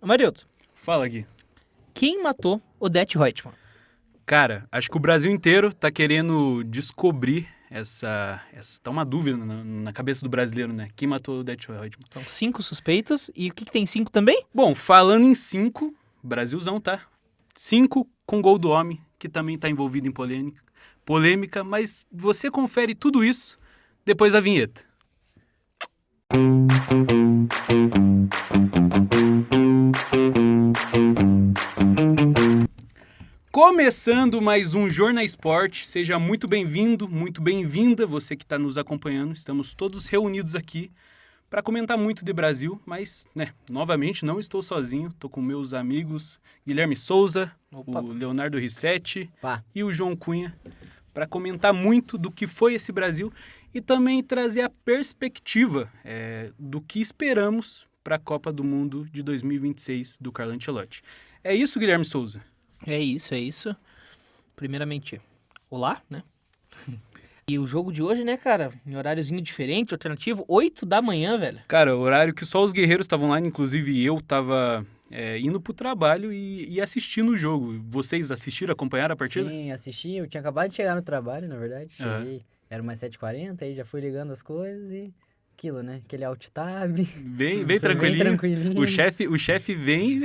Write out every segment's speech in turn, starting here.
Marildo, Fala, Gui. quem matou Odete Roitman? Cara, acho que o Brasil inteiro tá querendo descobrir essa tá uma dúvida na cabeça do brasileiro, né? Quem matou o Odete Roitman? São 5 suspeitos. E o que tem 5 também? Bom, falando em 5, Brasilzão, tá? 5 com gol do homem, que também tá envolvido em polêmica, mas você confere tudo isso depois da vinheta. Começando mais um Jornal Esporte, seja muito bem-vindo, muito bem-vinda, você que está nos acompanhando. Estamos todos reunidos aqui para comentar muito de Brasil, mas, novamente, não estou sozinho. Estou com meus amigos Guilherme Souza, Opa. o Leonardo Rissetti Pá. e o João Cunha para comentar muito do que foi esse Brasil e também trazer a perspectiva do que esperamos para a Copa do Mundo de 2026 do Carlo Ancelotti. É isso, Guilherme Souza? É isso. Primeiramente, olá, né? E o jogo de hoje, né, cara? Em horáriozinho diferente, alternativo, 8 da manhã, velho. Cara, horário que só os guerreiros estavam lá, inclusive eu tava indo pro trabalho e assistindo o jogo. Vocês assistiram, acompanharam a partida? Sim, assisti. Eu tinha acabado de chegar no trabalho, na verdade. Cheguei, era umas 7h40, aí já fui ligando as coisas e aquilo, né? Aquele alt tab. Bem Bem tranquilinho. tranquilinho. O chefe vem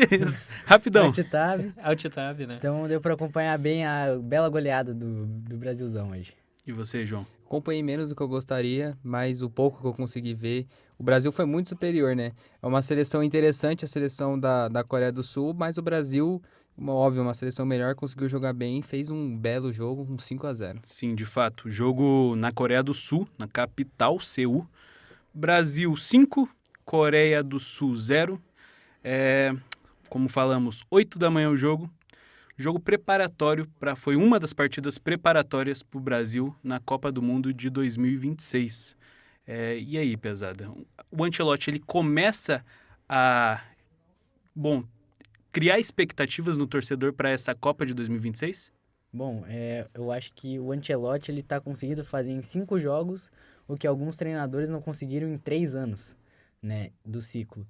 rapidão. Alt tab. Alt-tab, né? Então deu pra acompanhar bem a bela goleada do Brasilzão hoje. E você, João? Acompanhei menos do que eu gostaria, mas o pouco que eu consegui ver, o Brasil foi muito superior, né? É uma seleção interessante, a seleção da Coreia do Sul, mas o Brasil, óbvio, uma seleção melhor, conseguiu jogar bem, fez um belo jogo, um 5-0. Sim, de fato. Jogo na Coreia do Sul, na capital, Seul. Brasil 5, Coreia do Sul 0. Como falamos, 8 da manhã o jogo. Jogo preparatório, foi uma das partidas preparatórias para o Brasil na Copa do Mundo de 2026. E aí, pesada? O Ancelotti, ele começa a criar expectativas no torcedor para essa Copa de 2026? Bom, eu acho que o Ancelotti ele tá conseguindo fazer em 5 jogos o que alguns treinadores não conseguiram em 3 anos, né, do ciclo.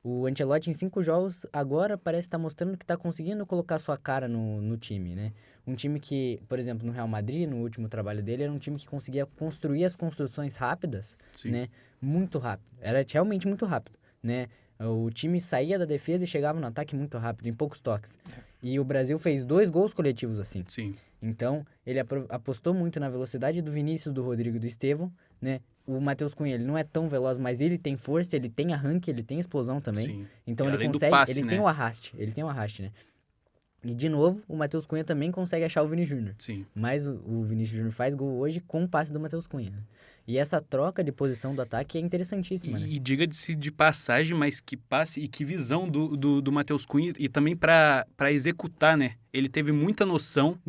O Ancelotti em 5 jogos agora parece estar mostrando que está conseguindo colocar sua cara no time, né? Um time que, por exemplo, no Real Madrid, no último trabalho dele, era um time que conseguia construir as construções rápidas, Sim. né? Muito rápido. Era realmente muito rápido, né? O time saía da defesa e chegava no ataque muito rápido, em poucos toques. E o Brasil fez 2 gols coletivos assim. Sim. Então, ele apostou muito na velocidade do Vinícius, do Rodrigo e do Estevão, né? O Matheus Cunha, ele não é tão veloz, mas ele tem força, ele tem arranque, ele tem explosão também. Sim. Então E ele além do consegue, passe, ele né? tem o arraste, né? E de novo, o Matheus Cunha também consegue achar o Vini Júnior. Sim. Mas o Vinícius Júnior faz gol hoje com o passe do Matheus Cunha, né? E essa troca de posição do ataque é interessantíssima, né? E diga-se de passagem, mas que passe e que visão do Matheus Cunha e também para executar, né? Ele teve muita noção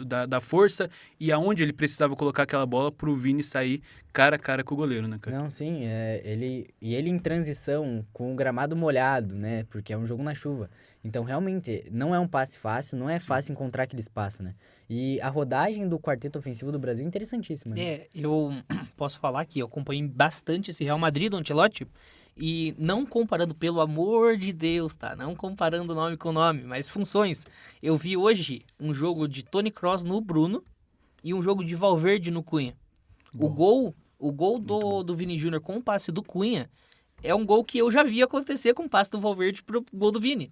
da força e aonde ele precisava colocar aquela bola pro Vini sair cara a cara com o goleiro, né, cara? Não, sim, ele em transição com o gramado molhado, né? Porque é um jogo na chuva. Então, realmente, não é um passe fácil, não é fácil encontrar aquele espaço, né? E a rodagem do quarteto ofensivo do Brasil é interessantíssima, né? Eu posso falar que eu acompanhei bastante esse Real Madrid do Ancelotti e não comparando, pelo amor de Deus, tá? Não comparando nome com nome, mas funções. Eu vi hoje um jogo de Toni Kroos no Bruno e um jogo de Valverde no Cunha. O gol do Vini Júnior com o passe do Cunha é um gol que eu já vi acontecer com o passe do Valverde pro gol do Vini.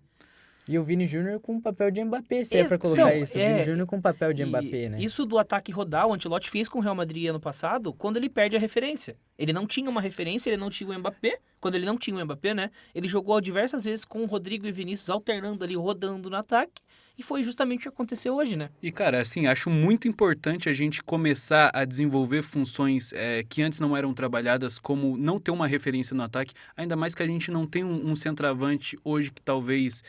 E o Vini Júnior com papel de Mbappé, se É, é pra colocar então, isso. O Vini Júnior com papel de Mbappé, né? Isso do ataque rodar, o Ancelotti fez com o Real Madrid ano passado, quando ele perde a referência. Ele não tinha uma referência, ele não tinha o Mbappé. Quando ele não tinha o Mbappé, né? Ele jogou diversas vezes com o Rodrigo e Vinícius alternando ali, rodando no ataque. E foi justamente o que aconteceu hoje, né? E, cara, assim, acho muito importante a gente começar a desenvolver funções que antes não eram trabalhadas, como não ter uma referência no ataque, ainda mais que a gente não tem um centroavante hoje que talvez,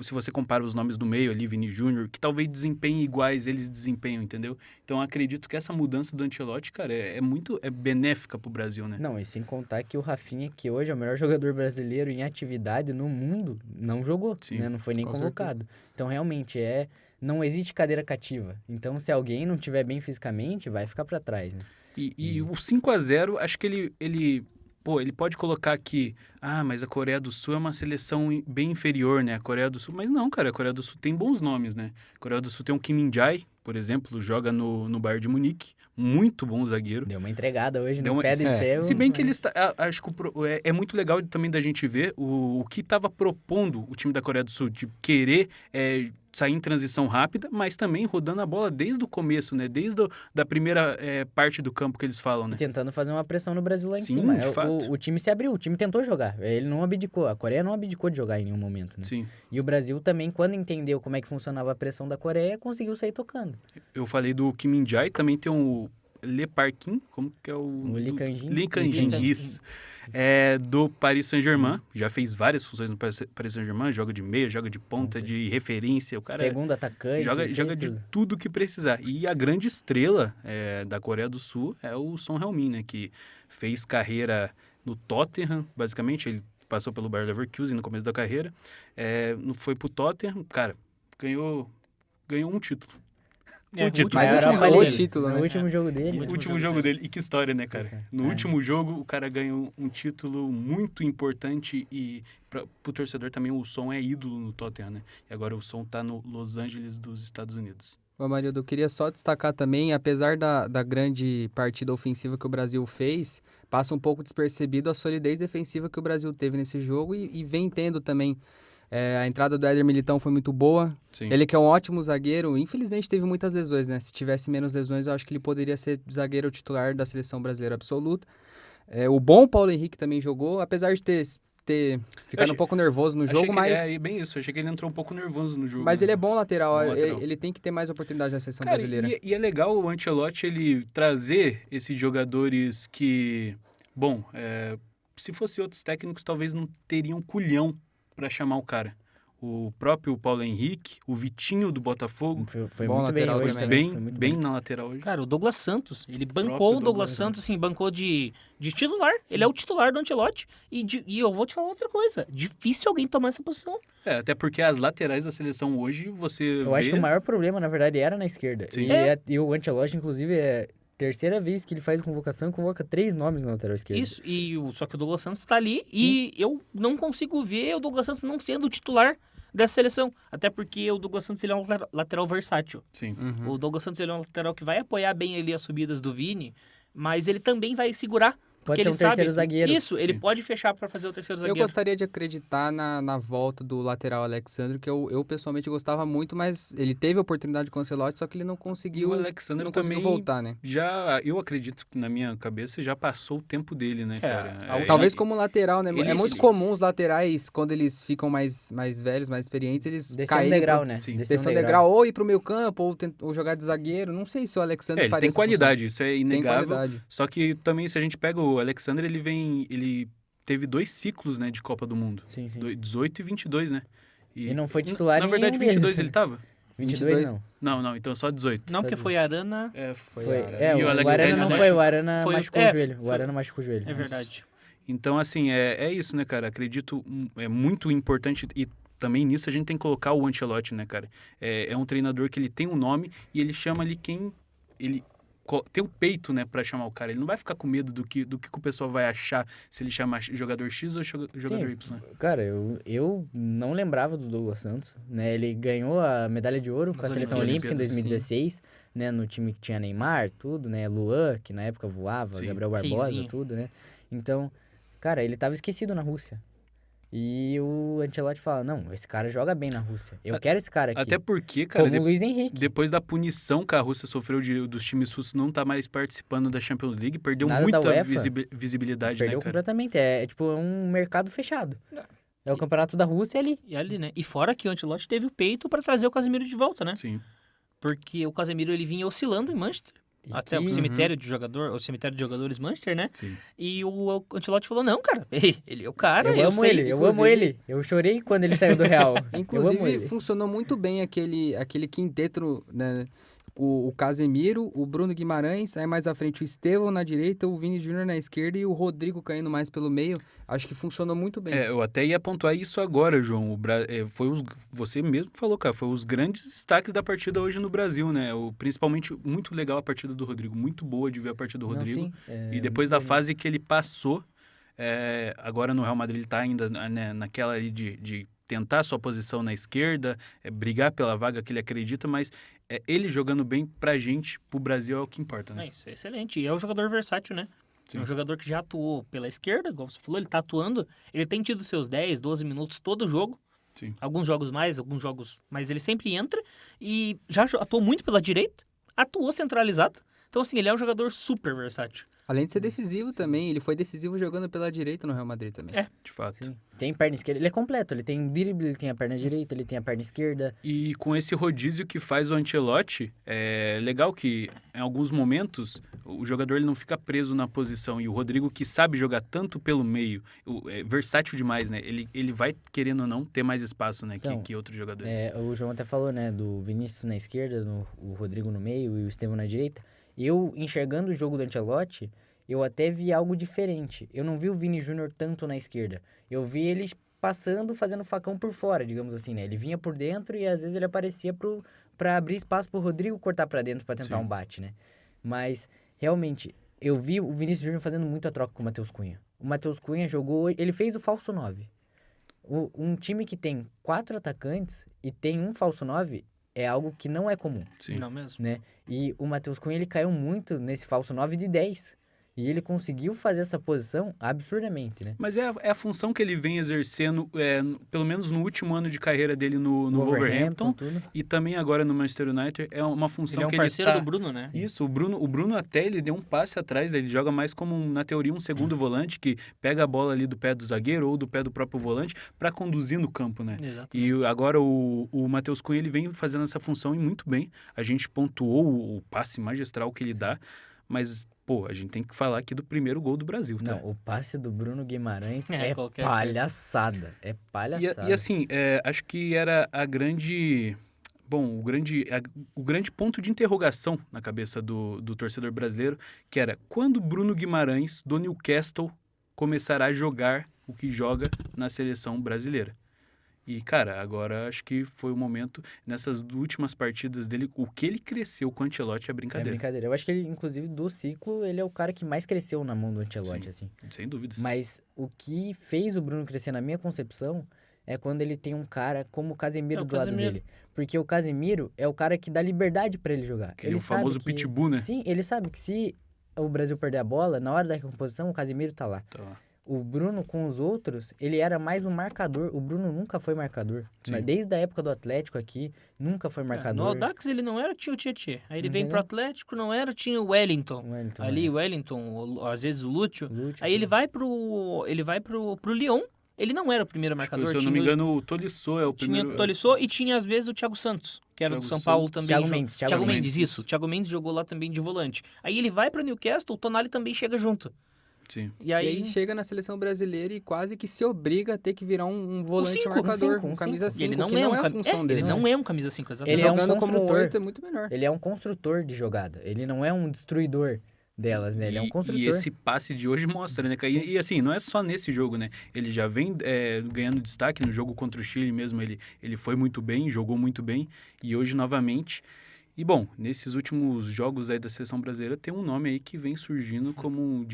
se você compara os nomes do meio ali, Vini Júnior, que talvez desempenhem iguais eles desempenham, entendeu? Então, acredito que essa mudança do Ancelotti, cara, é muito benéfica pro Brasil, né? Não, e sem contar que o Rafinha, que hoje é o melhor jogador brasileiro em atividade no mundo, não jogou, Sim, né? Não foi nem com convocado. Então, realmente, não existe cadeira cativa. Então, se alguém não estiver bem fisicamente, vai ficar pra trás, né? E o 5-0, acho que ele pô, ele pode colocar aqui, mas a Coreia do Sul é uma seleção bem inferior, né? A Coreia do Sul, mas não, cara, a Coreia do Sul tem bons nomes, né? A Coreia do Sul tem um Kim Min-jae, por exemplo, joga no Bayern de Munique, muito bom zagueiro. Deu uma entregada hoje Deu no uma- pé do Estevão. Se bem que ele está, acho que é muito legal também da gente ver o que estava propondo o time da Coreia do Sul, de querer sair em transição rápida, mas também rodando a bola desde o começo, né? Desde da primeira parte do campo que eles falam, né? E tentando fazer uma pressão no Brasil lá em Sim, cima. de fato. O time se abriu, o time tentou jogar. Ele não abdicou. A Coreia não abdicou de jogar em nenhum momento, né? Sim. E o Brasil também, quando entendeu como é que funcionava a pressão da Coreia, conseguiu sair tocando. Eu falei do Kim Min-jae, também tem o Lee Park-in, como que é o... O Lee Kang-jin. Lee Kang-jin, isso. Do Paris Saint-Germain, já fez várias funções no Paris Saint-Germain, joga de meia, joga de ponta, de referência, o cara Segundo atacante. joga fez de tudo. tudo que precisar. E a grande estrela da Coreia do Sul é o Son Heung-min, né, que fez carreira no Tottenham, basicamente, ele passou pelo Bayer Leverkusen no começo da carreira, foi pro Tottenham, cara, ganhou um título. É, Um título. Mas Maior era aparelho. o título, No né? último jogo dele. O último jogo dele. E que história, né, cara? Isso, No último jogo, o cara ganhou um título muito importante e pro torcedor também o Son é ídolo no Tottenham, né? E agora o Son tá no Los Angeles dos Estados Unidos. Ô, Marildo, eu queria só destacar também, apesar da grande partida ofensiva que o Brasil fez, passa um pouco despercebido a solidez defensiva que o Brasil teve nesse jogo e vem tendo também. A entrada do Éder Militão foi muito boa. Sim. Ele que é um ótimo zagueiro, infelizmente teve muitas lesões, né? Se tivesse menos lesões, eu acho que ele poderia ser zagueiro titular da seleção brasileira absoluta. O bom Paulo Henrique também jogou, apesar de ter ficado achei- um pouco nervoso no Achei jogo, que, mas... bem isso. Achei que ele entrou um pouco nervoso no jogo. Mas né? ele é bom lateral, Bom lateral. Ele tem que ter mais oportunidade na seleção Cara, brasileira. e é legal o Ancelotti ele trazer esses jogadores que, bom, se fosse outros técnicos talvez não teriam culhão para chamar o cara. O próprio Paulo Henrique, o Vitinho do Botafogo, Foi Bom muito bem lateral hoje também. também. bem, foi muito bem na lateral hoje. Cara, o Douglas Santos, ele bancou próprio o Douglas Douglas Santos, assim, bancou de titular. Ele é o titular do Ancelotti. E eu vou te falar outra coisa. Difícil alguém tomar essa posição. Até porque as laterais da seleção hoje, você Eu acho que o maior problema, na verdade, era na esquerda. Sim. E o Ancelotti, inclusive, é a terceira vez que ele faz convocação e convoca 3 nomes na lateral esquerda. Isso, só que o Douglas Santos tá ali e eu não consigo ver o Douglas Santos não sendo o titular dessa seleção. Até porque o Douglas Santos ele é um lateral versátil. Sim. O Douglas Santos ele é um lateral que vai apoiar bem ali as subidas do Vini, mas ele também vai segurar. Pode Porque ser ele um terceiro sabe, zagueiro. Isso, ele Sim. pode fechar pra fazer o terceiro Eu zagueiro. gostaria de acreditar na volta do lateral Alexandre, que eu pessoalmente gostava muito, mas ele teve a oportunidade com o Ancelotti, só que ele não E conseguiu, o Alexandre não também conseguiu voltar, né? eu acredito que na minha cabeça já passou o tempo dele, né, cara? Talvez como lateral, né? ele- É muito comum os laterais, quando eles ficam mais velhos, mais experientes, eles Descer um caírem degrau, pro- né? Sim. Descer um degrau, ou ir pro meio campo, ou jogar de zagueiro. Não sei se o Alexandre Ele faria tem essa função. qualidade, isso é Tem inegável. qualidade. Só que também, se a gente pega o Alexandre, ele teve 2 ciclos, né, de Copa do Mundo. Sim, sim. 18 e 22, né? E não foi titular Na em verdade, nenhum 22 deles. ele tava? 22 não. Não, então só 18. Não, porque foi Arana. Foi, E o Alex Arana Telles não machucou. foi, o Arana Foi- machucou é, o joelho. O foi- Arana machucou o joelho. É verdade. Então, assim, é isso, né, cara? Acredito, é muito importante e também nisso a gente tem que colocar o Ancelotti, né, cara? É um treinador que ele tem um nome e ele chama ali quem... Ele tem o peito, né, pra chamar o cara. Ele não vai ficar com medo do que o pessoal vai achar se ele chamar jogador X ou jogador Sim. Y. Cara, eu não lembrava do Douglas Santos, né? Ele ganhou a medalha de ouro com a Nas seleção olímpica em Olimpíadas, 2016, né? No time que tinha Neymar, tudo, né? Luan, que na época voava, Sim. Gabriel Barbosa, Reizinho. tudo, né? Então, cara, ele tava esquecido na Rússia. E o Ancelotti fala, não, esse cara joga bem na Rússia. Eu quero esse cara aqui. Até porque, cara, Como o Luiz Henrique. depois da punição que a Rússia sofreu dos times russos não tá mais participando da Champions League, perdeu Nada da muita UEFA. visibilidade, Perdeu né, cara? completamente. É tipo um mercado fechado. É o campeonato da Rússia ali. E ali, né? E fora que o Ancelotti teve o peito pra trazer o Casemiro de volta, né? Sim. Porque o Casemiro ele vinha oscilando em Manchester. E Até que- o cemitério de jogador, o cemitério de jogadores Manchester, né? Sim. E o Ancelotti falou: não, cara, ele é o cara. Eu amo sei. ele, eu amo inclusive- ele. Eu chorei quando ele saiu do Real. eu amo Inclusive, ele. funcionou muito bem aquele quinteto, né? O Casemiro, o Bruno Guimarães, aí mais à frente o Estevão na direita, o Vini Júnior na esquerda e o Rodrigo caindo mais pelo meio. Acho que funcionou muito bem. Eu até ia pontuar isso agora, João. Você mesmo falou, cara, foi os grandes destaques da partida hoje no Brasil, né? Principalmente, muito legal a partida do Rodrigo. Muito boa de ver a partida do Não, Rodrigo. sim, E depois da muito fase que ele passou, Agora no Real Madrid ele tá ainda, né, naquela ali de tentar sua posição na esquerda, brigar pela vaga que ele acredita, mas ele jogando bem pra gente, pro Brasil, é o que importa, né? Isso é excelente. E é um jogador versátil, né? Sim. É um jogador que já atuou pela esquerda, como você falou, ele tá atuando. Ele tem tido seus 10, 12 minutos todo jogo. Sim. Alguns jogos mais, alguns jogos... Mas ele sempre entra. E já atuou muito pela direita. Atuou centralizado. Então, assim, ele é um jogador super versátil. Além de ser decisivo também, ele foi decisivo jogando pela direita no Real Madrid também. De fato. Sim. Tem perna esquerda, ele é completo, ele tem drible, ele tem a perna direita, ele tem a perna esquerda. E com esse rodízio que faz o Ancelotti, é legal que em alguns momentos o jogador ele não fica preso na posição. E o Rodrigo, que sabe jogar tanto pelo meio, é versátil demais, né? Ele vai, querendo ou não, ter mais espaço, né, Então, que outros jogadores. O João até falou, né, do Vinícius na esquerda, o Rodrigo no meio e o Estevão na direita. Eu, enxergando o jogo do Ancelotti, eu até vi algo diferente. Eu não vi o Vini Júnior tanto na esquerda. Eu vi ele passando, fazendo facão por fora, digamos assim, né? Ele vinha por dentro e às vezes ele aparecia pra abrir espaço pro Rodrigo cortar pra dentro pra tentar Sim. um bate, né? Mas, realmente, eu vi o Vinícius Júnior fazendo muito a troca com o Matheus Cunha. O Matheus Cunha jogou... Ele fez o falso 9. Um time que tem 4 atacantes e tem um falso 9 é algo que não é comum, Sim. Não mesmo? né? E o Matheus Cunha, ele caiu muito nesse falso 9 de 10. E ele conseguiu fazer essa posição absurdamente, né? Mas é a função que ele vem exercendo, pelo menos no último ano de carreira dele no Wolverhampton, tudo. e também agora no Manchester United, é uma função Ele é um que parceiro ele tá... do Bruno, né? Isso, o Bruno até ele deu um passe atrás, ele joga mais como, na teoria, um segundo volante que pega a bola ali do pé do zagueiro ou do pé do próprio volante para conduzir no campo, né? Exatamente. E agora o Matheus Cunha, ele vem fazendo essa função e muito bem. A gente pontuou o passe magistral que ele dá, mas, pô, a gente tem que falar aqui do primeiro gol do Brasil, tá? Não, o passe do Bruno Guimarães É, é qualquer palhaçada. É palhaçada. E assim, acho que era a grande... Bom, o grande ponto de interrogação na cabeça do torcedor brasileiro, que era quando Bruno Guimarães, do Newcastle, começará a jogar o que joga na seleção brasileira. E, cara, agora acho que foi o momento, nessas últimas partidas dele, o que ele cresceu com o Ancelotti é É brincadeira. brincadeira. Eu acho que ele, inclusive, do ciclo, ele é o cara que mais cresceu na mão do Ancelotti, Sim. assim. Sem dúvidas. Mas o que fez o Bruno crescer, na minha concepção, é quando ele tem um cara como o Casemiro É, o do lado Casemiro. dele. Porque o Casemiro é o cara que dá liberdade pra ele jogar. Aquele Ele famoso sabe que... pitbull, né? Sim, ele sabe que se o Brasil perder a bola, na hora da recomposição, o Casemiro tá lá. Tá lá. O Bruno, com os outros, ele era mais um marcador. O Bruno nunca foi marcador. Sim. Desde a época do Atlético aqui, nunca foi No marcador. Audax ele não era, tinha o Tietê. Aí ele vem pro Entendeu? Atlético, não era, tinha o Wellington. O Wellington, Ali, né? o Wellington, às vezes o Lúcio. Lúcio, Aí ele tudo. vai pro Lyon. Ele não era o primeiro Acho que, marcador. se eu não me engano, o Tolisso é o Tinha primeiro... o Tolisso e tinha às vezes o Thiago Santos, que era Thiago do São Santos. Paulo também. Thiago Mendes, Thiago Mendes, Mendes, isso. Thiago Mendes jogou lá também de volante. Aí ele vai pro Newcastle, o Tonali também chega junto. Sim. E E aí, aí chega na seleção brasileira e quase que se obriga a ter que virar um volante cinco, marcador, cinco, um camisa cinco. 5, ele não que é não um é a cam- função ele dele. não é um camisa 5, exatamente. Ele é um Jogando como construtor. 8 é muito melhor. Ele é um construtor de jogada. Ele não é um destruidor delas, né? Ele é um construtor. E esse passe de hoje mostra, né, cara? E assim, não é só nesse jogo, né? Ele já vem ganhando destaque no jogo contra o Chile mesmo. Ele foi muito bem, jogou muito bem. E hoje, novamente... E, bom, nesses últimos jogos aí da seleção brasileira, tem um nome aí que vem surgindo como um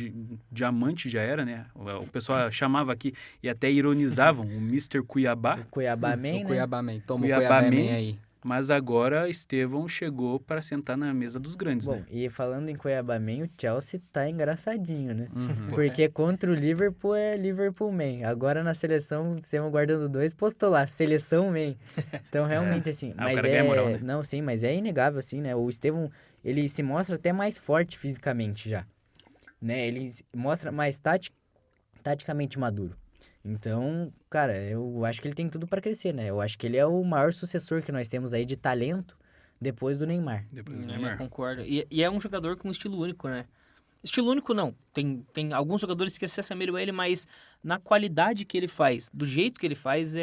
diamante, já era, né? O pessoal chamava aqui e até ironizavam o Mr. Cuiabá. O Cuiabá Man, O né? Cuiabá Man. Toma o Cuiabá Cuiabá Man Man. aí. Mas agora Estevão chegou para sentar na mesa dos grandes, Bom, né? e falando em Cuiabá Man, o Chelsea tá engraçadinho, né? Uhum. Porque contra o Liverpool é Liverpool Man. Agora na seleção, o Estevão guardando 2, postou lá, seleção Man. Então, realmente, assim... o mas cara ganha moral, né? Não, sim, mas é inegável, assim, né? O Estevão, ele se mostra até mais forte fisicamente já. Né? Ele se mostra mais taticamente maduro. Então, cara, eu acho que ele tem tudo pra crescer, né? Eu acho que ele é o maior sucessor que nós temos aí de talento depois do Neymar. Depois do Eu Neymar. concordo. E é um jogador com estilo único, né? Estilo único não. Tem alguns jogadores que se assemelham a ele, mas na qualidade que ele faz, do jeito que ele faz,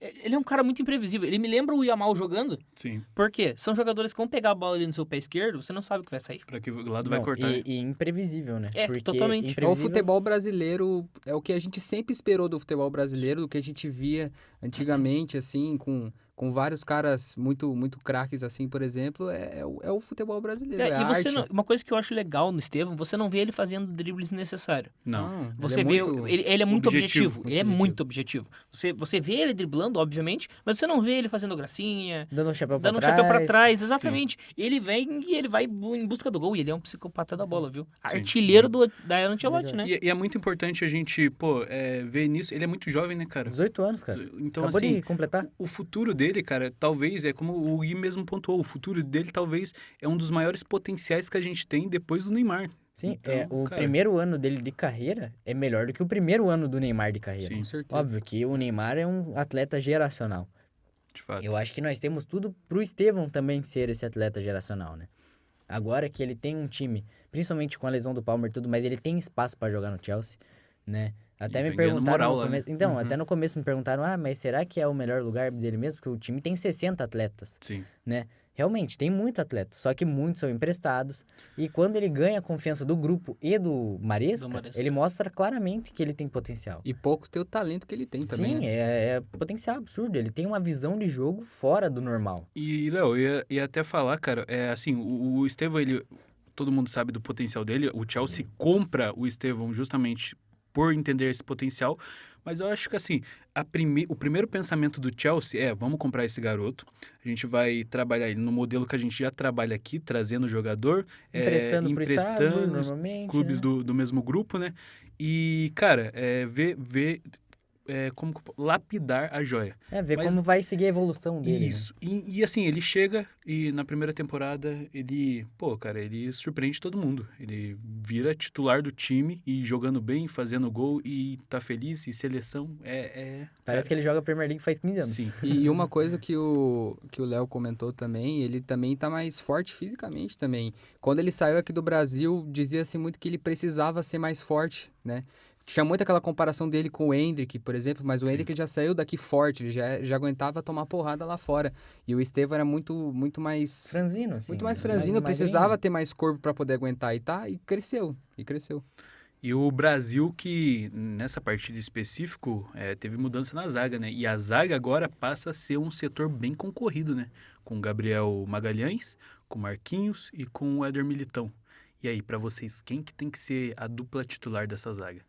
ele é um cara muito imprevisível. Ele me lembra o Yamal jogando. Sim. Por quê? São jogadores que vão pegar a bola ali no seu pé esquerdo, você não sabe o que vai sair. Para que lado vai Não, cortar, né? e imprevisível, né? É, totalmente. É o imprevisível- futebol brasileiro, é o que a gente sempre esperou do futebol brasileiro, do que a gente via antigamente, assim, com com vários caras muito, muito craques, assim, por exemplo, é o futebol brasileiro, é E a você arte. uma coisa que eu acho legal no Estevão, você não vê ele fazendo dribles desnecessários. Não. Você ele é vê, muito- ele é muito objetivo. muito Ele é objetivo. muito objetivo. Você vê ele driblando, obviamente, mas você não vê ele fazendo gracinha, Dando um chapéu dando um pra chapéu pra trás. trás. Exatamente. Ele vem e ele vai em busca do gol. E ele é um psicopata da bola, viu? Sim. Artilheiro da Ancelotti, né? E é muito importante a gente, ver nisso. Ele é muito jovem, né, cara? 18 anos, cara. Então, Acabou assim, de completar. o futuro dele, cara, talvez, é como o Gui mesmo pontuou, o futuro dele talvez é um dos maiores potenciais que a gente tem depois do Neymar. Sim, Então, o cara, primeiro ano dele de carreira é melhor do que o primeiro ano do Neymar de carreira. Sim. Com certeza. Óbvio que o Neymar é um atleta geracional. de fato. Eu acho que nós temos tudo pro Estevão também ser esse atleta geracional, né? Agora que ele tem um time, principalmente com a lesão do Palmer e tudo, mas ele tem espaço pra jogar no Chelsea, né? Até E me vem ganhando perguntaram moral no lá, né? começo. Então, Uhum. até no começo me perguntaram: mas será que é o melhor lugar dele mesmo? Porque o time tem 60 atletas, Sim. né? Realmente, tem muito atleta, só que muitos são emprestados. E quando ele ganha a confiança do grupo e do Maresca, Maresca. ele mostra claramente que ele tem potencial. E poucos têm o talento que ele tem também, Sim, né? é potencial absurdo. Ele tem uma visão de jogo fora do normal. E, Léo, eu ia até falar, cara, assim, o Estevão, todo mundo sabe do potencial dele, o Chelsea compra o Estevão justamente por entender esse potencial, mas eu acho que, assim, o primeiro pensamento do Chelsea é, vamos comprar esse garoto, a gente vai trabalhar ele no modelo que a gente já trabalha aqui, trazendo o jogador, Emprestando pro Strasbourg, os normalmente. clubes né? do mesmo grupo, né? E, cara, ver como lapidar a joia. Ver Mas- como vai seguir a evolução dele. né? Isso. E assim, ele chega e na primeira temporada ele surpreende todo mundo. Ele vira titular do time e jogando bem, fazendo gol e tá feliz. E seleção Parece que ele joga Premier League faz 15 anos. Sim. E uma coisa que o Léo comentou também, ele também tá mais forte fisicamente também. Quando ele saiu aqui do Brasil, dizia-se muito que ele precisava ser mais forte, né? Tinha muito aquela comparação dele com o Endrick, por exemplo, mas o Sim. Endrick já saiu daqui forte, ele já aguentava tomar porrada lá fora. E o Estevão era muito mais... Franzino, assim. Muito mais franzino, precisava ter mais corpo para poder aguentar. E cresceu. E o Brasil que, nessa partida específico, teve mudança na zaga, né? E a zaga agora passa a ser um setor bem concorrido, né? Com o Gabriel Magalhães, com o Marquinhos e com o Éder Militão. E aí, pra vocês, quem que tem que ser a dupla titular dessa zaga?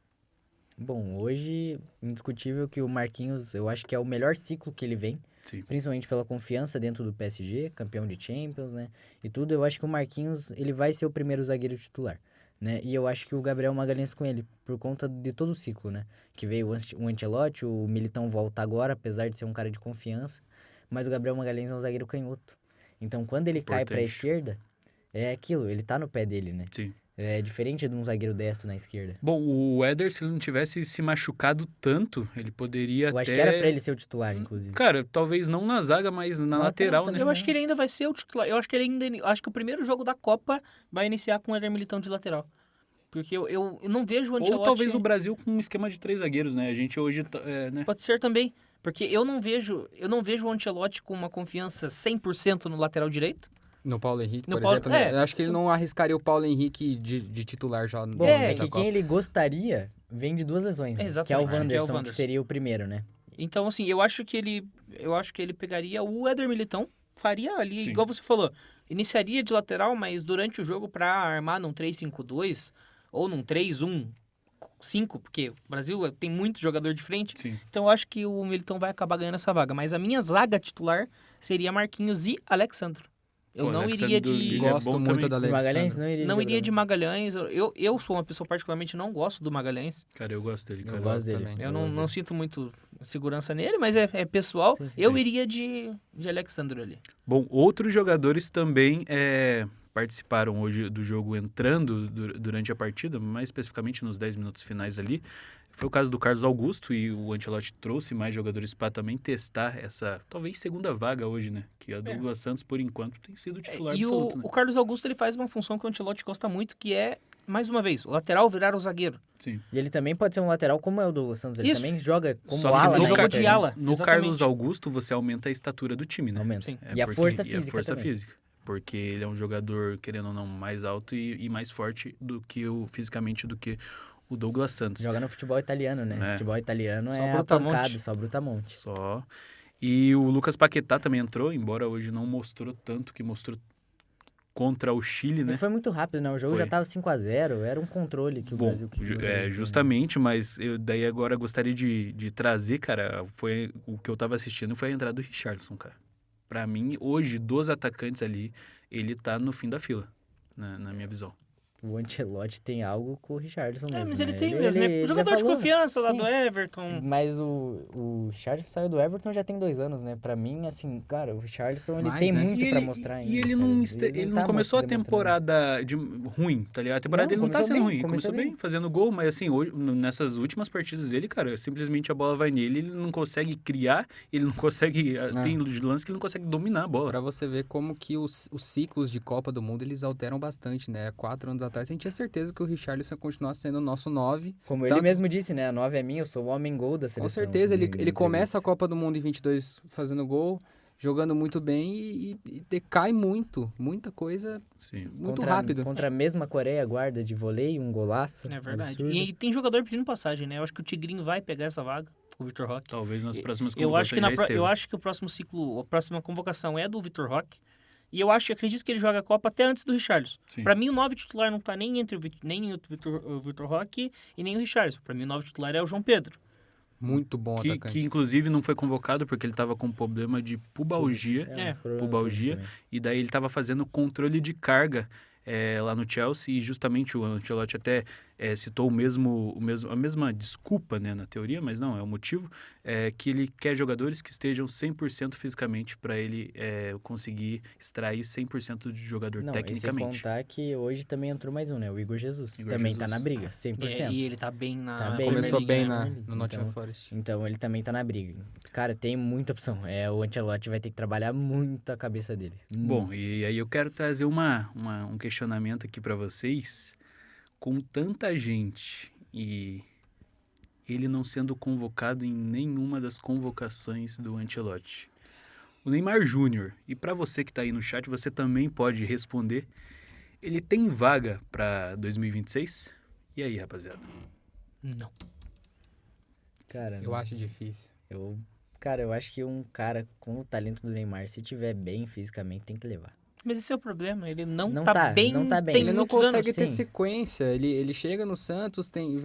Bom, hoje, indiscutível que o Marquinhos, eu acho que é o melhor ciclo que ele vem. Sim. Principalmente pela confiança dentro do PSG, campeão de Champions, né? E tudo, eu acho que o Marquinhos, ele vai ser o primeiro zagueiro titular, né? E eu acho que o Gabriel Magalhães com ele, por conta de todo o ciclo, né? Que veio o Ancelotti, o Militão volta agora, apesar de ser um cara de confiança. Mas o Gabriel Magalhães é um zagueiro canhoto. Então, quando ele cai pra Importante. esquerda, é aquilo, ele tá no pé dele, né? Sim. É diferente de um zagueiro destro na esquerda. Bom, o Éder, se ele não tivesse se machucado tanto, ele poderia Eu acho até... que era pra ele ser o titular, inclusive. Cara, talvez não na zaga, mas na Na lateral, lateral né? também. Eu acho que ele ainda vai ser o titular. Eu acho que acho que o primeiro jogo da Copa vai iniciar com o Éder Militão de lateral. Porque eu não vejo o Ancelotti... Ou talvez o Brasil com um esquema de 3 zagueiros, né? A gente hoje, né? Pode ser também. Porque eu não vejo o Ancelotti com uma confiança 100% no lateral direito. No Paulo Henrique, No por Paulo- exemplo, né? é. Eu acho que ele não arriscaria o Paulo Henrique de titular já no Bom, É, é que quem ele gostaria vem de duas lesões, né? Exatamente, Que é o que é o Wanderson, que Wanderson. seria o primeiro, né? Então, assim, eu acho que ele pegaria o Éder Militão, faria ali, Sim. igual você falou, iniciaria de lateral, mas durante o jogo pra armar num 3-5-2 ou num 3-1-5, porque o Brasil tem muito jogador de frente. Sim. Então eu acho que o Militão vai acabar ganhando essa vaga. Mas a minha zaga titular seria Marquinhos e Alexandro. Eu Pô, não Alexandre iria do de... Lille é Gosto bom muito também. da De Magalhães, Alexandre. não iria de Não iria Gabriel. de Magalhães. Eu sou uma pessoa particularmente não gosto do Magalhães. Cara, eu gosto dele, Eu cara. gosto dele. também. Eu Eu não, gosto não dele. sinto muito segurança nele, mas é pessoal. Sim, sim. Eu Sim. iria de Alexandro ali. Bom, outros jogadores também participaram hoje do jogo entrando durante a partida, mais especificamente nos 10 minutos finais ali. Foi o caso do Carlos Augusto e o Ancelotti trouxe mais jogadores para também testar essa, talvez, segunda vaga hoje, né? Que a Douglas Santos, por enquanto, tem sido o titular E absoluto, né? o Carlos Augusto ele faz uma função que o Ancelotti gosta muito, que é, mais uma vez, o lateral virar o zagueiro. Sim. E ele também pode ser um lateral como é o Douglas Santos. Ele Isso. também joga como Só que ala, no né? jogou Car- de ala. No exatamente. Carlos Augusto, você aumenta a estatura do time, né? Aumenta. Sim. E a força E a física força também. física. Porque ele é um jogador, querendo ou não, mais alto e mais forte fisicamente do que o Douglas Santos. Joga no futebol italiano, né? É. Futebol italiano Só é a brutamonte. pancada, só brutamonte. Só. E o Lucas Paquetá também entrou, embora hoje não mostrou tanto que mostrou contra o Chile, né? E foi muito rápido, né? O jogo Foi. já tava 5-0, era um controle que o Brasil que gostaria de ter, né? Justamente, mas eu daí agora gostaria de trazer, cara, foi o que eu tava assistindo foi a entrada do Richarlison, cara. Pra mim, hoje, dos atacantes ali, ele tá no fim da fila, na minha visão. O Ancelotti tem algo com o Richarlison mesmo, Mas ele né? tem mesmo, né? já Jogador de falou, confiança lá sim. do Everton. Mas o Richarlison saiu do Everton já tem 2 anos, né? Pra mim, assim, cara, o Richarlison, ele Mais, tem né? muito E pra ele, mostrar ainda. e ele cara. ele tá não começou a demonstrando. temporada ruim, tá ligado? A temporada Não, dele não tá começou sendo bem, ruim. começou Começou bem, fazendo gol, mas assim, hoje, nessas últimas partidas dele, cara, simplesmente a bola vai nele, ele não consegue criar, ele não consegue... Tem lances que ele não consegue dominar a bola. Pra você ver como que os ciclos de Copa do Mundo, eles alteram bastante, né? 4 anos atrás, a gente tinha certeza que o Richarlison ia continuar sendo o nosso 9. Como ele mesmo disse, né? A 9 é minha, eu sou o homem-gol da seleção. Com certeza, em ele entrevista. começa a Copa do Mundo em 22 fazendo gol, jogando muito bem e decai muito. Muita coisa, Sim. muito rápido. Contra a mesma Coreia, guarda de vôlei, um golaço. É verdade. absurdo. E tem jogador pedindo passagem, né? Eu acho que o Tigrinho vai pegar essa vaga, o Vitor Roque. Talvez nas próximas Eu acho que, convocações já esteve. eu acho que o próximo ciclo, a próxima convocação é do Vitor Roque. E eu acredito que ele joga a Copa até antes do Richarlison. Sim. Pra mim, o 9 titular não tá nem entre o Vitor Roque e nem o Richarlison. Pra mim, o 9 titular é o João Pedro. Muito bom atacante. Que inclusive não foi convocado porque ele tava com problema de pubalgia. É, problema pubalgia. também. E daí ele tava fazendo controle de carga lá no Chelsea. E justamente o Ancelotti até citou a mesma desculpa, né, na teoria, mas não, é o motivo, que ele quer jogadores que estejam 100% fisicamente para ele conseguir extrair 100% de jogador Não, e sem tecnicamente. contar que hoje também entrou mais um, né? O Igor Jesus. Igor também Jesus. tá na briga, 100%. E ele tá bem na Tá na bem, Premier Começou League, bem né? no Nottingham Então, Forest. Então ele também tá na briga. Cara, tem muita opção. O Ancelotti vai ter que trabalhar muito a cabeça dele. Bom, e aí eu quero trazer um questionamento aqui para vocês. Com tanta gente e ele não sendo convocado em nenhuma das convocações do Ancelotti. O Neymar Júnior, e para você que tá aí no chat, você também pode responder. Ele tem vaga para 2026? E aí, rapaziada? Não. Cara, Eu acho difícil. eu acho que um cara com o talento do Neymar, se tiver bem fisicamente, tem que levar. Mas esse é o problema, ele não, Não tá, tá, bem, não tá bem. tem Ele não muitos consegue anos. ter sim. sequência. Ele chega no Santos, tem,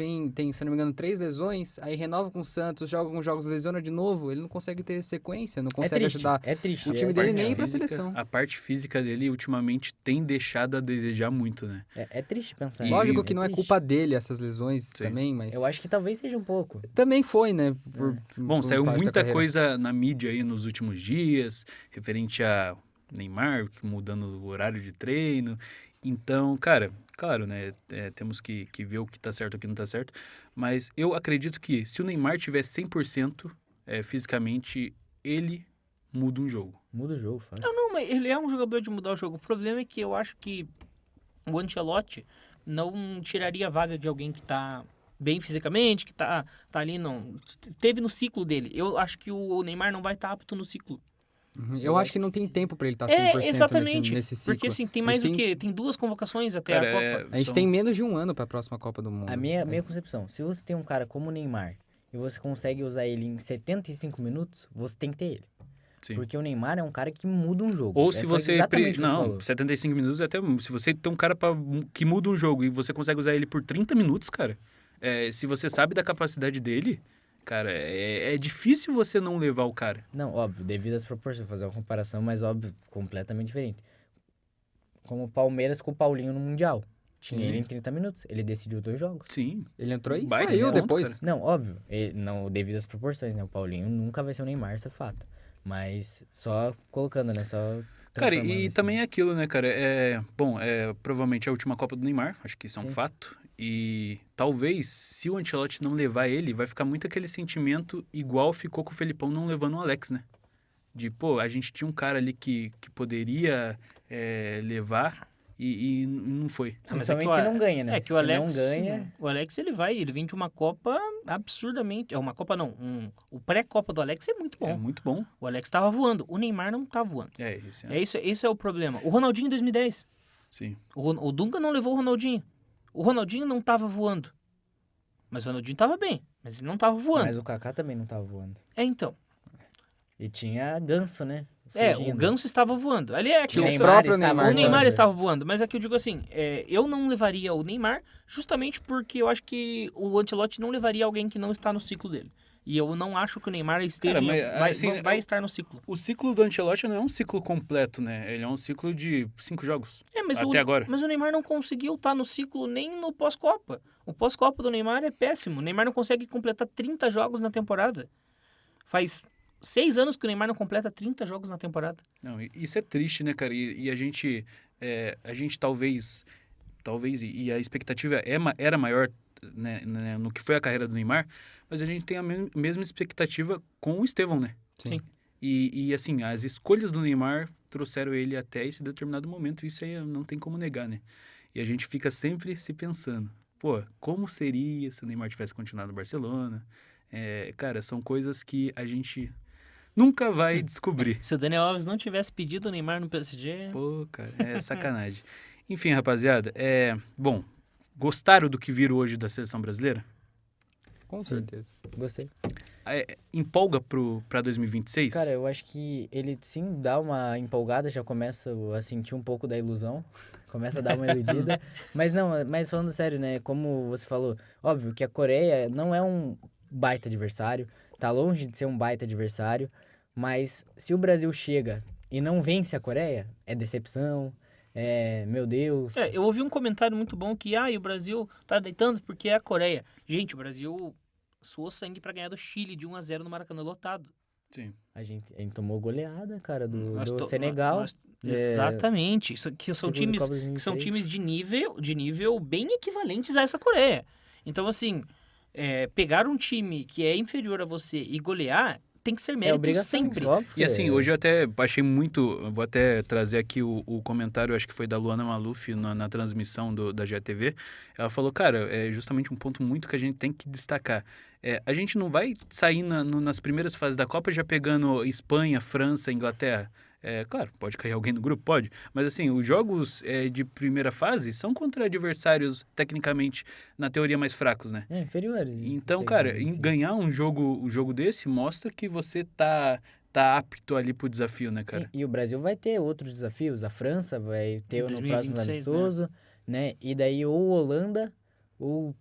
se não me engano, 3 lesões, aí renova com o Santos, joga alguns jogos, lesiona de novo. Ele não consegue ter sequência, não consegue ajudar. É triste. o time é dele triste. nem ir pra seleção. A parte física dele ultimamente tem deixado a desejar muito, né? É triste pensar Lógico nisso, que não é triste. culpa dele essas lesões Sim. também, mas Eu acho que talvez seja um pouco. também foi, né? Bom, por saiu parte da muita carreira. coisa na mídia aí nos últimos dias, referente a Neymar, mudando o horário de treino. Então, cara, claro, né? Temos que ver o que tá certo e o que não tá certo. Mas eu acredito que se o Neymar tiver 100% fisicamente, ele muda um jogo. Muda o jogo, faz. Não, mas ele é um jogador de mudar o jogo. O problema é que eu acho que o Ancelotti não tiraria a vaga de alguém que tá bem fisicamente, que tá ali, não. Teve no ciclo dele. Eu acho que o Neymar não vai estar apto no ciclo. Eu acho que não tem tempo pra ele estar 100% exatamente. nesse ciclo. Porque assim, tem A mais gente do que? Tem 2 convocações até Cara, a Copa. A gente são- tem menos de um ano pra próxima Copa do Mundo. A minha concepção, se você tem um cara como o Neymar e você consegue usar ele em 75 minutos, você tem que ter ele. Sim. Porque o Neymar é um cara que muda um jogo. Ou se Foi você... exatamente o que você Não, falou. 75 minutos até... Se você tem um cara que muda um jogo e você consegue usar ele por 30 minutos, cara, se você sabe da capacidade dele, cara, é difícil você não levar o cara. Não, óbvio, devido às proporções, fazer uma comparação, mas óbvio, completamente diferente. Como o Palmeiras com o Paulinho no Mundial. Tinha Sim. ele em 30 minutos. Ele decidiu 2 jogos. Sim. Ele entrou e Baita saiu ponto, depois. cara. Não, óbvio, não devido às proporções, né? O Paulinho nunca vai ser o Neymar, isso é fato. Mas só colocando, né? Só Cara, transformando e isso. também é aquilo, né, cara? Bom, provavelmente a última Copa do Neymar, acho que isso é um Sim. fato. E talvez, se o Ancelotti não levar ele, vai ficar muito aquele sentimento igual ficou com o Felipão não levando o Alex, né? De, pô, a gente tinha um cara ali que poderia levar e não foi. Ah, mas é que Principalmente se não ganha, né? É que o Se Alex, não ganha... o Alex ele vem de uma Copa absurdamente, uma Copa não, o pré-Copa do Alex é muito bom. É muito bom. O Alex tava voando, o Neymar não tá voando. Esse é o problema. O Ronaldinho em 2010, Sim. o Dunga não levou o Ronaldinho. O Ronaldinho não tava voando. Mas o Ronaldinho tava bem, mas ele não tava voando. Mas o Kaká também não tava voando. Então. E tinha Ganso, né? O Surgindo. Ganso estava voando. Ali é Tinha aquilo. o sabe? próprio Neymar Neymar. O Neymar também. estava voando, mas é que eu digo assim, eu não levaria o Neymar justamente porque eu acho que o Ancelotti não levaria alguém que não está no ciclo dele. E eu não acho que o Neymar esteja, Cara, mas, assim, vai estar no ciclo. O ciclo do Ancelotti não é um ciclo completo, né? Ele é um ciclo de 5 jogos. Mas Até agora. Mas o Neymar não conseguiu estar no ciclo nem no pós-Copa. O pós-Copa do Neymar é péssimo. O Neymar não consegue completar 30 jogos na temporada. Faz 6 anos que o Neymar não completa 30 jogos na temporada. Não, isso é triste, né, cara? E a gente talvez, e a expectativa era maior, né, no que foi a carreira do Neymar, mas a gente tem a mesma expectativa com o Estevão, né? Sim. E assim, as escolhas do Neymar trouxeram ele até esse determinado momento, isso aí não tem como negar, né? E a gente fica sempre se pensando, pô, como seria se o Neymar tivesse continuado no Barcelona? Cara, são coisas que a gente nunca vai descobrir. Se o Daniel Alves não tivesse pedido o Neymar no PSG... Pô, cara, é sacanagem. Enfim, rapaziada, bom, gostaram do que viram hoje da seleção brasileira? Com Sim. certeza. Gostei. Empolga pra 2026? Cara, eu acho que ele sim dá uma empolgada, já começa a sentir um pouco da ilusão, começa a dar uma iludida. Mas falando sério, né, como você falou, óbvio que a Coreia não é um baita adversário, tá longe de ser um baita adversário, mas se o Brasil chega e não vence a Coreia, é decepção, meu Deus. Eu ouvi um comentário muito bom que o Brasil tá deitando porque é a Coreia. Gente, o Brasil suou sangue pra ganhar do Chile de 1-0 no Maracanã lotado. Sim. A gente tomou goleada, cara, Nós do to- Senegal. nós- Exatamente. Isso, que são Segundo times Copa que são 2006. times de nível bem equivalentes a essa Coreia. Então, assim, pegar um time que é inferior a você e golear tem que ser É mérito obrigação, sempre. óbvio que E assim, é. hoje eu até achei muito. Vou até trazer aqui o comentário, acho que foi da Luana Maluf na transmissão da GTV. Ela falou, cara, é justamente um ponto muito que a gente tem que destacar. A gente não vai sair nas primeiras fases da Copa já pegando Espanha, França, Inglaterra. Claro, pode cair alguém no grupo, pode. Mas assim, os jogos de primeira fase são contra adversários, tecnicamente, na teoria, mais fracos, né? Inferiores. Então, cara, tecnicamente, sim. ganhar um jogo desse mostra que você tá apto ali pro desafio, né, cara? Sim, e o Brasil vai ter outros desafios. A França vai ter no próximo 2026, amistoso, né? E daí ou Holanda ou...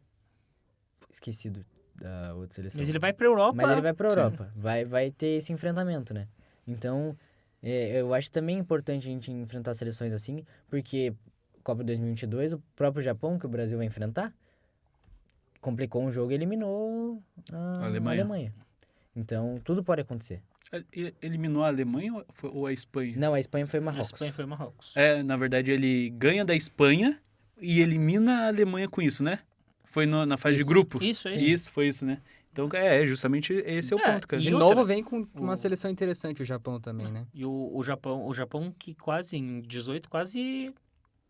Esqueci da outra seleção. Mas ele vai pra Europa. Mas ele vai pra Sim. Europa. Vai ter esse enfrentamento, né? Então, eu acho também importante a gente enfrentar seleções assim, porque Copa 2022, o próprio Japão, que o Brasil vai enfrentar, complicou um jogo e eliminou a Alemanha. Então, tudo pode acontecer. Eliminou a Alemanha ou a Espanha? Não, a Espanha foi A Marrocos. Espanha foi Marrocos. Na verdade, ele ganha da Espanha e elimina a Alemanha com isso, né? Foi na fase de Isso. grupo. Isso. Isso, foi isso, né? Então, justamente esse é o ponto, cara. e De outra, novo vem com uma seleção interessante o Japão também, né? E o Japão que quase, em 18, quase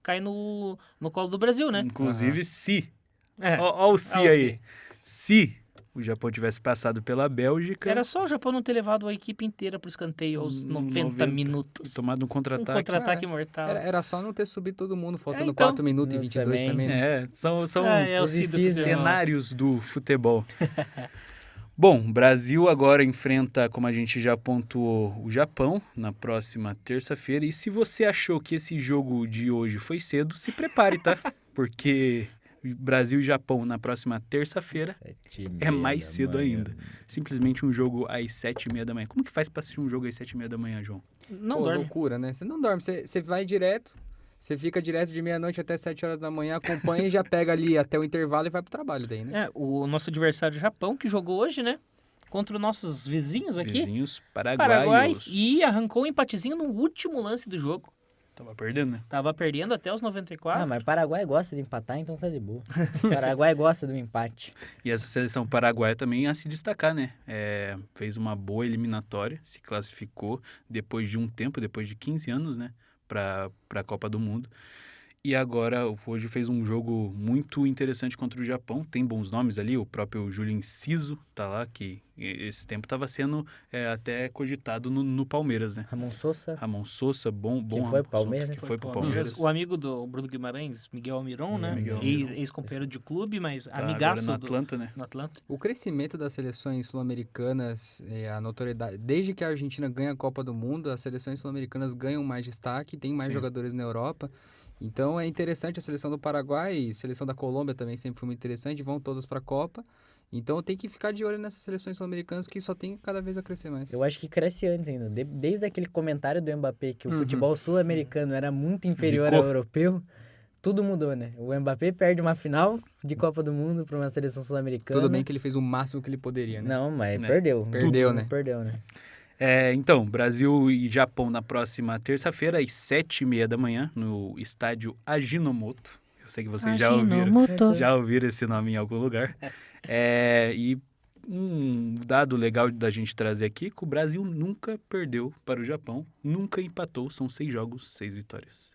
cai no colo do Brasil, né? Inclusive, se... É. Ó o se Ó o aí. Se o Japão tivesse passado pela Bélgica... Era só o Japão não ter levado a equipe inteira pro escanteio aos 90 minutos. E tomado um Um contra-ataque. contra-ataque mortal. Era só não ter subido todo mundo, faltando então. 4 minutos e 22 também, né? São o Cid do futebol. cenários do futebol. Bom, Brasil agora enfrenta, como a gente já pontuou, o Japão na próxima terça-feira. E se você achou que esse jogo de hoje foi cedo, se prepare, tá? Porque Brasil e Japão na próxima terça-feira 7h30 é mais cedo da manhã. ainda. Simplesmente um jogo às 7h30 da manhã. Como que faz pra assistir um jogo às 7h30 da manhã, João? Não Pô, dorme. loucura, né? Você não dorme, você vai direto, você fica direto de meia-noite até 7 horas da manhã, acompanha e já pega ali até o intervalo e vai pro trabalho daí, né? O nosso adversário Japão, que jogou hoje, né? Contra os nossos vizinhos aqui. Vizinhos Paraguai. paraguaios. E arrancou um empatezinho no último lance do jogo. Tava perdendo, né? Tava perdendo até os 94. Mas Paraguai gosta de empatar, então tá de boa. Paraguai gosta do empate. E essa seleção paraguaia também a se destacar, né? Fez uma boa eliminatória, se classificou depois de um tempo, depois de 15 anos, né? Para a Copa do Mundo. E agora, hoje fez um jogo muito interessante contra o Japão. Tem bons nomes ali, o próprio Júlio Enciso tá lá, que esse tempo estava sendo até cogitado no Palmeiras, né? Ramon Sousa, Ramon Sousa, bom Que Ramon foi pro Sousa, Palmeiras. que foi pro Palmeiras. O amigo do Bruno Guimarães, Miguel Almiron, né? Miguel Almiron. Ex-companheiro de clube, mas Tá agora amigaço no Atlanta, né? no Atlanta. O crescimento das seleções sul-americanas, a notoriedade, desde que a Argentina ganha a Copa do Mundo, as seleções sul-americanas ganham mais destaque, tem mais Sim. jogadores na Europa. Então é interessante a seleção do Paraguai, a seleção da Colômbia também sempre foi muito interessante, vão todas para a Copa. Então tem que ficar de olho nessas seleções sul-americanas que só tem cada vez a crescer mais. eu acho que cresce antes ainda. Desde aquele comentário do Mbappé que o Uhum. futebol sul-americano era muito inferior ao Zicou. europeu, tudo mudou, né? O Mbappé perde uma final de Copa do Mundo para uma seleção sul-americana. Tudo bem que ele fez o máximo que ele poderia, né? Não, mas Né? perdeu. Perdeu, né? Perdeu, né? Então, Brasil e Japão na próxima terça-feira, às 7h30 da manhã, no estádio Ajinomoto. Eu sei que vocês já ouviram esse nome em algum lugar. E um dado legal da gente trazer aqui, que o Brasil nunca perdeu para o Japão, nunca empatou, são 6 jogos, 6 vitórias.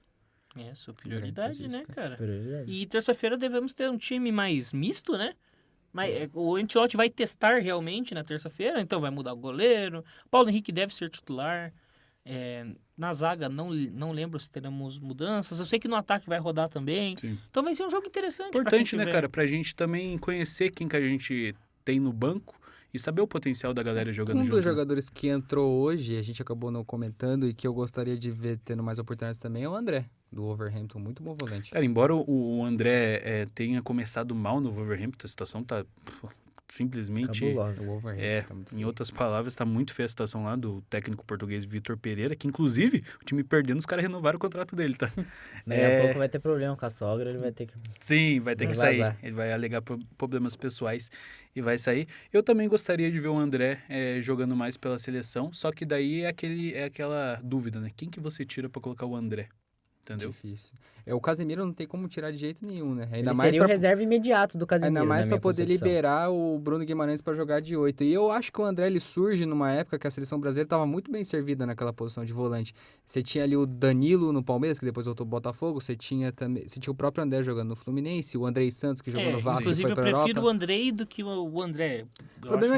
É, superioridade, né, cara? Superioridade. E terça-feira devemos ter um time mais misto, né? Mas o Ancelotti vai testar realmente na terça-feira, então vai mudar o goleiro. Paulo Henrique deve ser titular. Na zaga, não lembro se teremos mudanças. Eu sei que no ataque vai rodar também. Sim. Então vai ser um jogo interessante. pra Importante, quem né, tiver. cara, pra gente também conhecer quem que a gente tem no banco e saber o potencial da galera jogando Um junto. dos né? jogadores que entrou hoje, a gente acabou não comentando e que eu gostaria de ver tendo mais oportunidades também é o André, do Wolverhampton, muito bom volante. Cara, embora o André tenha começado mal no Wolverhampton, a situação tá simplesmente... Cabuloso. O Wolverhampton tá muito Em feio. outras palavras, tá muito feia a situação lá do técnico português Vitor Pereira, que inclusive, o time perdendo, os caras renovaram o contrato dele, tá? Daqui a pouco vai ter problema com a sogra, ele vai ter que... Sim, vai ter Vai que sair. vazar. Ele vai alegar problemas pessoais e vai sair. Eu também gostaria de ver o André jogando mais pela seleção, só que daí é aquela dúvida, né? Quem que você tira pra colocar o André? Entendeu? Difícil. O Casemiro não tem como tirar de jeito nenhum, né? Ele seria o reserva imediato do Casemiro, Ainda mais na pra minha poder concepção. liberar o Bruno Guimarães pra jogar de 8. E eu acho que o André ele surge numa época que a seleção brasileira estava muito bem servida naquela posição de volante. Você tinha ali o Danilo no Palmeiras, que depois voltou pro Botafogo. Você tinha o próprio André jogando no Fluminense, o Andrei Santos que jogou no Vasco, que Inclusive, foi eu pra prefiro Europa. o Andrei do que o André.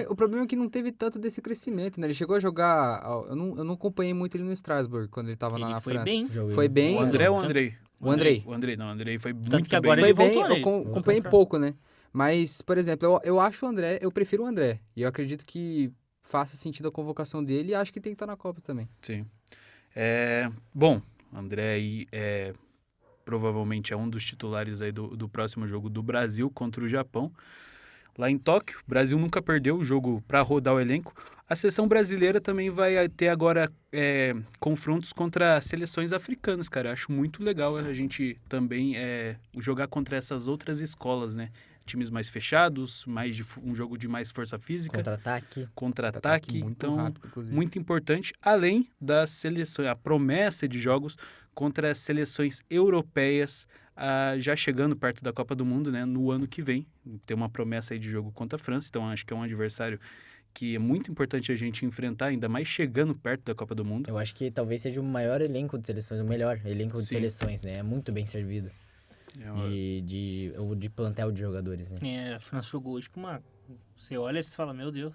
O problema é que não teve tanto desse crescimento, né? Ele chegou a jogar... Eu não acompanhei muito ele no Strasbourg, quando ele tava lá Ele na foi França. bem. Joguei. Foi bem. O André ou o Andrei? O Andrei. O Andrei, não. O Andrei foi Tanto muito que agora bem. ele Foi bem, voltou, né? eu acompanhei pouco, né? Mas, por exemplo, eu acho o André, eu prefiro o André. E eu acredito que faça sentido a convocação dele e acho que tem que estar na Copa também. Sim. Bom, André aí provavelmente é um dos titulares aí do próximo jogo do Brasil contra o Japão. Lá em Tóquio, o Brasil nunca perdeu o jogo para rodar o elenco. A seleção brasileira também vai ter agora confrontos contra seleções africanas, cara. Acho muito legal a gente também jogar contra essas outras escolas, né? Times mais fechados, um jogo de mais força física, contra-ataque. Muito Então, rápido, inclusive. muito importante, além da seleção, a promessa de jogos contra as seleções europeias, já chegando perto da Copa do Mundo, né, no ano que vem. Tem uma promessa aí de jogo contra a França, então acho que é um adversário que é muito importante a gente enfrentar, ainda mais chegando perto da Copa do Mundo. Eu acho que talvez seja o maior elenco de seleções, o melhor elenco de Sim. seleções, né? É muito bem servido de plantel de jogadores, né? A França jogou hoje com uma... Você olha e você fala, meu Deus.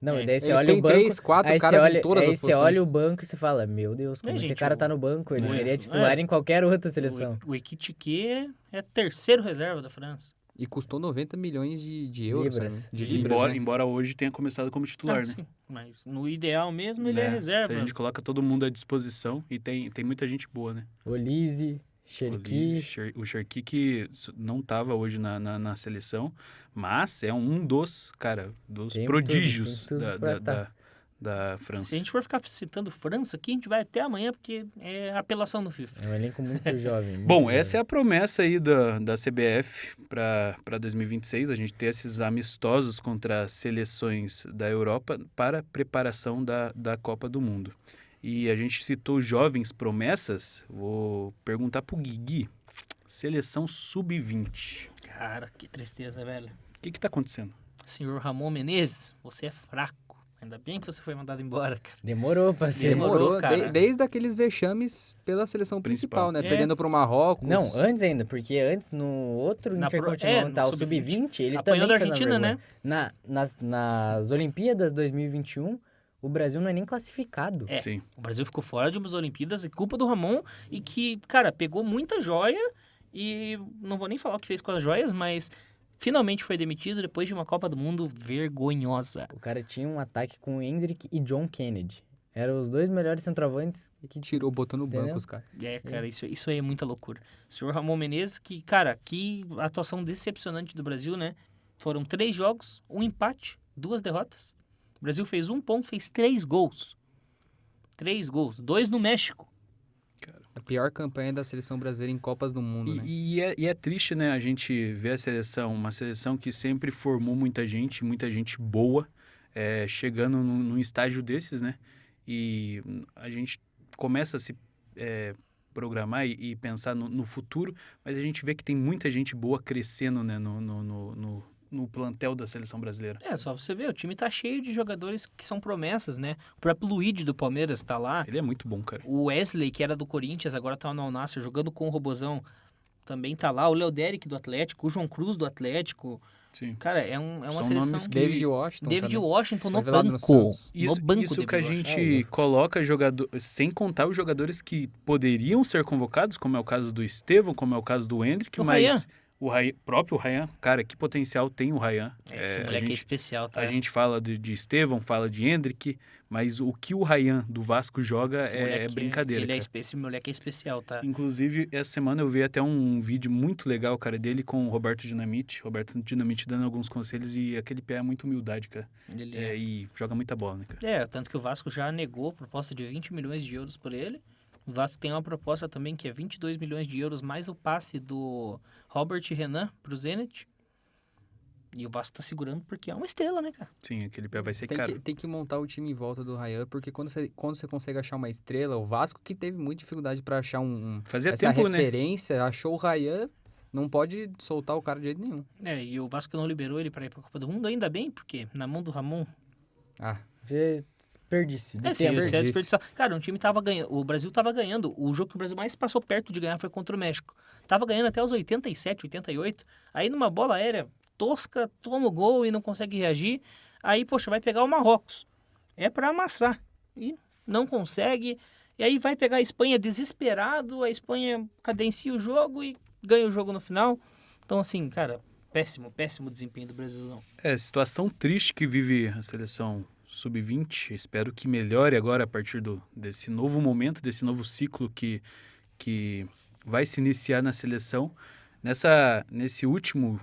Não, e daí você Eles olha têm o banco... 3, 4 aí caras você olha, em todas aí as você posições. olha o banco e você fala, meu Deus, como esse gente, cara tá no banco, ele muito, seria titular em qualquer outra seleção. O Ekitike é terceiro reserva da França. E custou 90 milhões de euros, Libras. sabe? De libras, né? Embora hoje tenha começado como titular, né? Sim, mas no ideal mesmo ele é Se reserva. a gente coloca todo mundo à disposição e tem muita gente boa, né? Olise, Cherki... O Cherki que não estava hoje na seleção, mas é um dos Tem prodígios tudo da Se França. a gente for ficar citando França aqui, a gente vai até amanhã, porque é apelação no FIFA. É um elenco muito jovem. Bom, essa é a promessa aí da CBF para 2026, a gente ter esses amistosos contra as seleções da Europa para preparação da Copa do Mundo. E a gente citou jovens promessas, vou perguntar pro Guigui, seleção sub-20. Cara, que tristeza, velho. O que tá acontecendo? Senhor Ramon Menezes, você é fraco. Ainda bem que você foi mandado embora, cara. Demorou pra ser. Demorou, cara. Desde aqueles vexames pela seleção principal, né? É. Perdendo pro Marrocos. Não, antes ainda, porque antes no outro Na Intercontinental no Sub-20, ele Apanhou também da fez uma Argentina, vergonha. Nas Olimpíadas 2021, o Brasil não é nem classificado. É. Sim. O Brasil ficou fora de umas Olimpíadas e culpa do Ramon e que, cara, pegou muita joia e não vou nem falar o que fez com as joias, mas finalmente foi demitido depois de uma Copa do Mundo vergonhosa. O cara tinha um ataque com o Hendrick e John Kennedy. Eram os dois melhores centroavantes que Tirou, botou no banco Entendeu? os caras. É, cara, isso aí é muita loucura. O senhor Ramon Menezes, que, cara, que atuação decepcionante do Brasil, né? Foram 3 jogos, 1 empate, 2 derrotas. O Brasil fez 1 ponto, fez 3 gols. 3 gols, 2 no México. A pior campanha da seleção brasileira em Copas do Mundo, né? E é triste, né, a gente ver a seleção, uma seleção que sempre formou muita gente boa, chegando num estágio desses, né? E a gente começa a se programar e pensar no futuro, mas a gente vê que tem muita gente boa crescendo, né, no plantel da seleção brasileira. É, só você ver, o time tá cheio de jogadores que são promessas, né? O próprio Luigi do Palmeiras tá lá. Ele é muito bom, cara. O Wesley, que era do Corinthians, agora tá no Al Nassr jogando com o Robozão, também tá lá. O Léo Derek do Atlético, o João Cruz do Atlético. Sim. Cara, é uma São seleção... nomes que- David Washington David também. Washington no Revelado no banco. Santos. Isso, no banco, isso que a David gente Washington. coloca jogador, sem contar os jogadores que poderiam ser convocados, como é o caso do Estevão, como é o caso do Hendrick, O mas o próprio Ryan, cara, que potencial tem o Ryan. Esse a moleque é gente, especial, tá? a gente fala de Estevão, fala de Hendrick, mas o que o Ryan do Vasco joga Esse é moleque brincadeira, ele cara. esse moleque é especial, tá? Inclusive, essa semana eu vi até um vídeo muito legal, cara, dele com o Roberto Dinamite. Roberto Dinamite dando alguns conselhos e aquele pé é muita humildade, cara. Ele E joga muita bola, né, cara? tanto que o Vasco já negou a proposta de 20 milhões de euros por ele. O Vasco tem uma proposta também que é 22 milhões de euros mais o passe do Robert Renan pro Zenit. E o Vasco tá segurando porque é uma estrela, né, cara? Sim, aquele pé vai ser Tem caro. que montar o time em volta do Ryan, porque quando você consegue achar uma estrela, o Vasco que teve muita dificuldade pra achar Fazia essa tempo, né? referência, achou o Ryan, não pode soltar o cara de jeito nenhum. E o Vasco não liberou ele pra ir pra Copa do Mundo, ainda bem, porque na mão do Ramon... Ah, Você desperdício. de Sim, tempo. você é desperdiçado. Cara, o time tava ganhando, o Brasil tava ganhando. O jogo que o Brasil mais passou perto de ganhar foi contra o México. Tava ganhando até os 87, 88. Aí numa bola aérea tosca, toma o gol e não consegue reagir. Aí, poxa, vai pegar o Marrocos. É pra amassar. E não consegue. E aí vai pegar a Espanha desesperado. A Espanha cadencia o jogo e ganha o jogo no final. Então, assim, cara, péssimo desempenho do Brasil. Situação triste que vive a seleção sub-20. Espero que melhore agora a partir desse novo momento, desse novo ciclo que vai se iniciar na seleção. Nesse último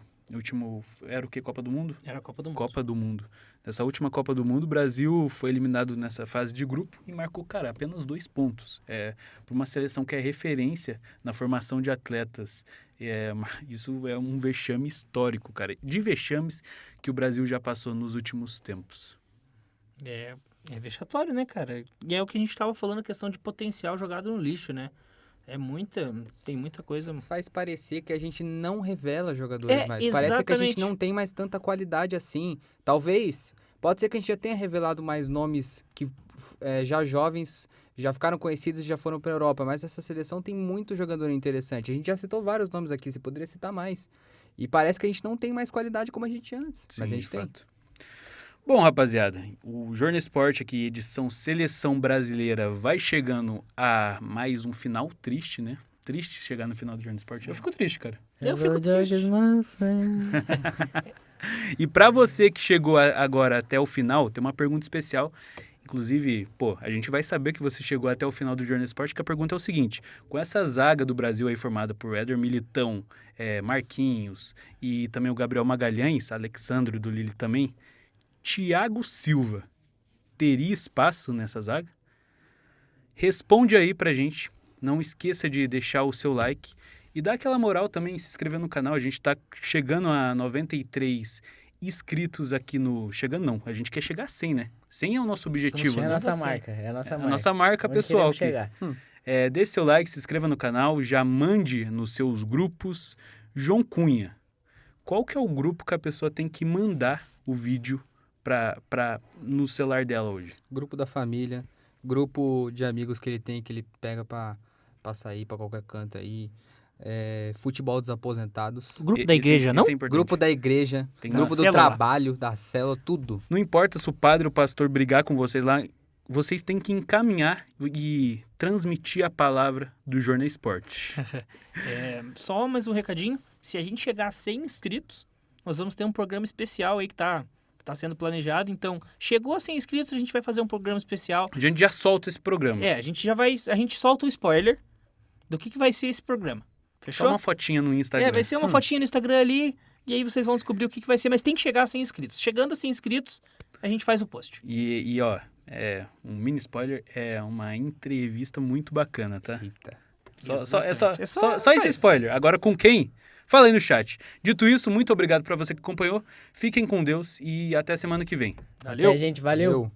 era o que? Copa do Mundo? Era a Copa do Mundo. Copa do Mundo. Nessa última Copa do Mundo, o Brasil foi eliminado nessa fase de grupo e marcou, cara, apenas 2 pontos. Para uma seleção que é referência na formação de atletas. Isso é um vexame histórico, cara. De vexames que o Brasil já passou nos últimos tempos. É vexatório, né, cara? E é o que a gente tava falando, a questão de potencial jogado no lixo, né? Tem muita coisa. faz parecer que a gente não revela jogadores É, mais. Parece que a gente exatamente. não tem mais tanta qualidade assim. Talvez, pode ser que a gente já tenha revelado mais nomes que já jovens, já ficaram conhecidos e já foram para a Europa, mas essa seleção tem muito jogador interessante. A gente já citou vários nomes aqui, você poderia citar mais. E parece que a gente não tem mais qualidade como a gente tinha antes, mas a Sim, gente de tem. fato. Bom, rapaziada, o Jornal Esporte aqui, edição Seleção Brasileira, vai chegando a mais um final triste, né? Triste chegar no final do Jornal Esporte. Eu fico triste, cara. Eu fico Hello, George is triste. my friend. E pra você que chegou agora até o final, tem uma pergunta especial. Inclusive, a gente vai saber que você chegou até o final do Jornal Esporte, que a pergunta é o seguinte: com essa zaga do Brasil aí formada por Éder Militão, Marquinhos e também o Gabriel Magalhães, Alexandre do Lille também, Thiago Silva teria espaço nessa zaga? Responde aí pra gente. Não esqueça de deixar o seu like e dá aquela moral também, se inscrever no canal. A gente tá chegando a 93 inscritos aqui no... Chegando não, a gente quer chegar a 100, né? 100 é o nosso objetivo, É a né? nossa Assim. marca, é a nossa A marca. nossa marca Onde pessoal queremos aqui. chegar. Deixe seu like, se inscreva no canal, já mande nos seus grupos. João Cunha, qual que é o grupo que a pessoa tem que mandar o vídeo no celular dela hoje? Grupo da família, grupo de amigos que ele tem, que ele pega pra sair pra qualquer canto aí. Futebol dos aposentados. O grupo da igreja, não? Isso é importante. Grupo da igreja, Tem grupo do célula. trabalho, da célula, tudo. Não importa se o padre ou o pastor brigar com vocês lá, vocês têm que encaminhar e transmitir a palavra do Jornal Esporte. Só mais um recadinho. Se a gente chegar a 100 inscritos, nós vamos ter um programa especial aí que tá sendo planejado. Então, chegou a 100 inscritos, a gente vai fazer um programa especial. A gente já solta esse programa. A gente solta o spoiler do que vai ser esse programa. Só Fechou? uma fotinha no Instagram. Vai ser uma fotinha no Instagram ali, e aí vocês vão descobrir o que vai ser, mas tem que chegar a 100 inscritos. Chegando a 100 inscritos, a gente faz o post. E ó, um mini spoiler, é uma entrevista muito bacana, tá? Eita. Só Exatamente. esse spoiler. Agora com quem? Fala aí no chat. Dito isso, muito obrigado pra você que acompanhou. Fiquem com Deus e até semana que vem. Valeu! Até, gente. Valeu. Valeu.